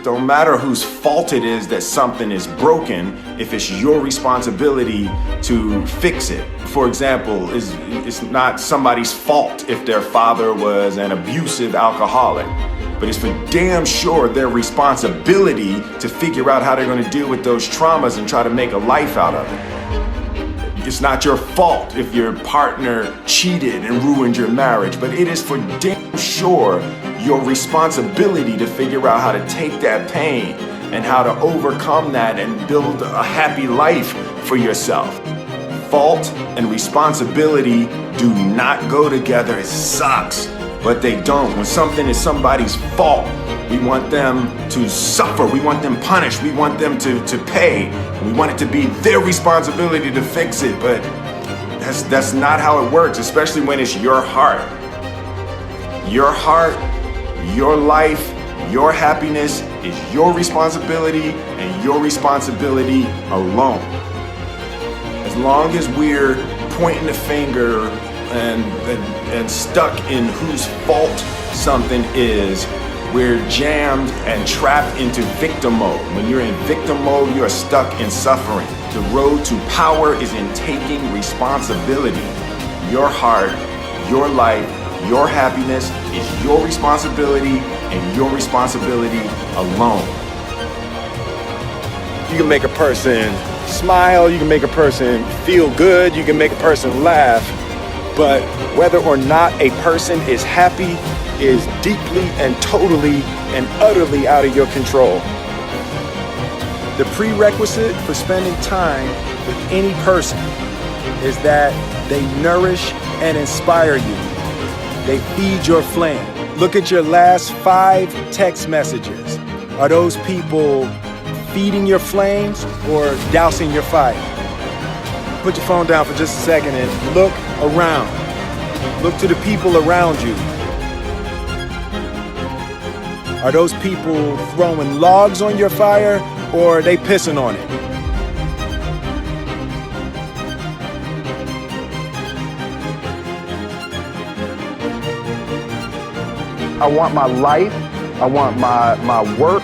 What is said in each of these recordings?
don't matter whose fault it is that something is broken, if it's your responsibility to fix it. For example, it's not somebody's fault if their father was an abusive alcoholic, but it's for damn sure their responsibility to figure out how they're going to deal with those traumas and try to make a life out of it. It's not your fault if your partner cheated and ruined your marriage, but it is for damn sure your responsibility to figure out how to take that pain and how to overcome that and build a happy life for yourself. Fault and responsibility do not go together. It sucks, but they don't. When something is somebody's fault, we want them to suffer. We want them punished. We want them to pay. We want it to be their responsibility to fix it, but that's not how it works, especially when it's your heart. Your heart, your life, your happiness is your responsibility and your responsibility alone. As long as we're pointing the finger and stuck in whose fault something is, we're jammed and trapped into victim mode. When you're in victim mode, you're stuck in suffering. The road to power is in taking responsibility. Your heart, your life, your happiness is your responsibility and your responsibility alone. You can make a person smile, you can make a person feel good, you can make a person laugh, but whether or not a person is happy is deeply and totally and utterly out of your control. The prerequisite for spending time with any person is that they nourish and inspire you. They feed your flame. Look at your last 5 text messages. Are those people feeding your flames or dousing your fire? Put your phone down for just a second and look around. Look to the people around you. Are those people throwing logs on your fire or are they pissing on it? I want my life, I want my work,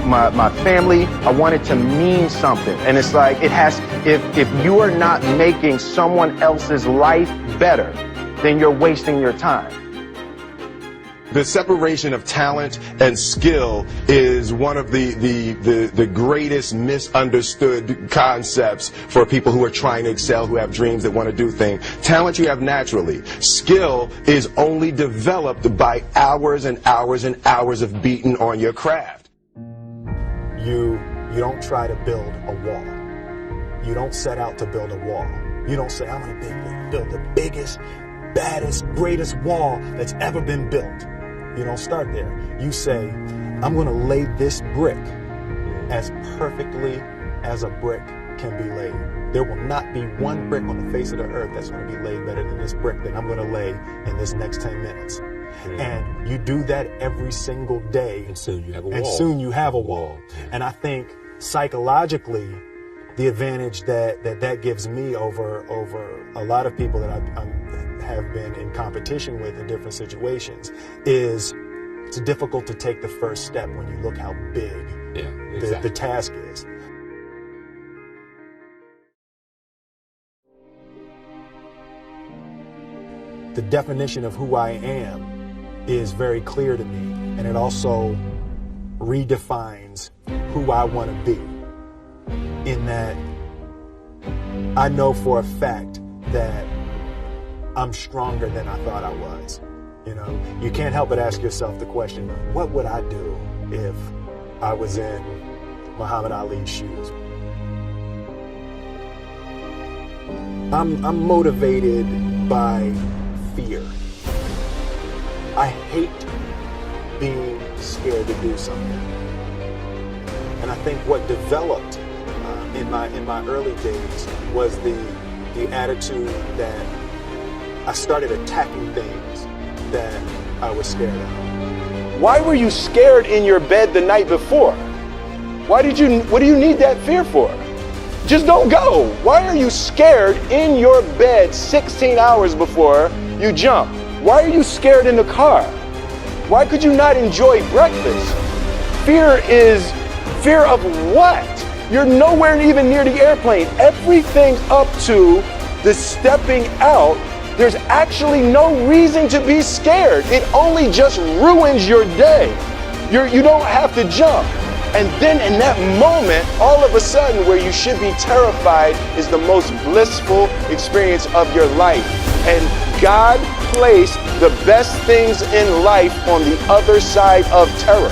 my family, I want it to mean something. And it's like, if you are not making someone else's life better, then you're wasting your time. The separation of talent and skill is one of the greatest misunderstood concepts for people who are trying to excel, who have dreams, that want to do things. Talent you have naturally. Skill is only developed by hours and hours and hours of beating on your craft. You don't try to build a wall. You don't set out to build a wall. You don't say, I'm going to build the biggest, baddest, greatest wall that's ever been built. You don't start there. You say, I'm going to lay this brick as perfectly as a brick can be laid. There will not be one brick on the face of the earth that's going to be laid better than this brick that I'm going to lay in this next 10 minutes. And you do that every single day. And soon you have a wall. And soon you have a wall. And I think psychologically, the advantage that gives me over a lot of people that I have been in competition with in different situations is it's difficult to take the first step when you look how big the task is. The definition of who I am is very clear to me, and it also redefines who I want to be, in that I know for a fact that I'm stronger than I thought I was. You know, you can't help but ask yourself the question, what would I do if I was in Muhammad Ali's shoes? I'm motivated by fear. I hate being scared to do something. And I think what developed in my early days was the attitude that I started attacking things that I was scared of. Why were you scared in your bed the night before? What do you need that fear for? Just don't go. Why are you scared in your bed 16 hours before you jump? Why are you scared in the car? Why could you not enjoy breakfast? fear is fear of what? You're nowhere even near the airplane. Everything up to the stepping out, there's actually no reason to be scared. It only just ruins your day. You don't have to jump. And then in that moment, all of a sudden, where you should be terrified is the most blissful experience of your life. And God placed the best things in life on the other side of terror.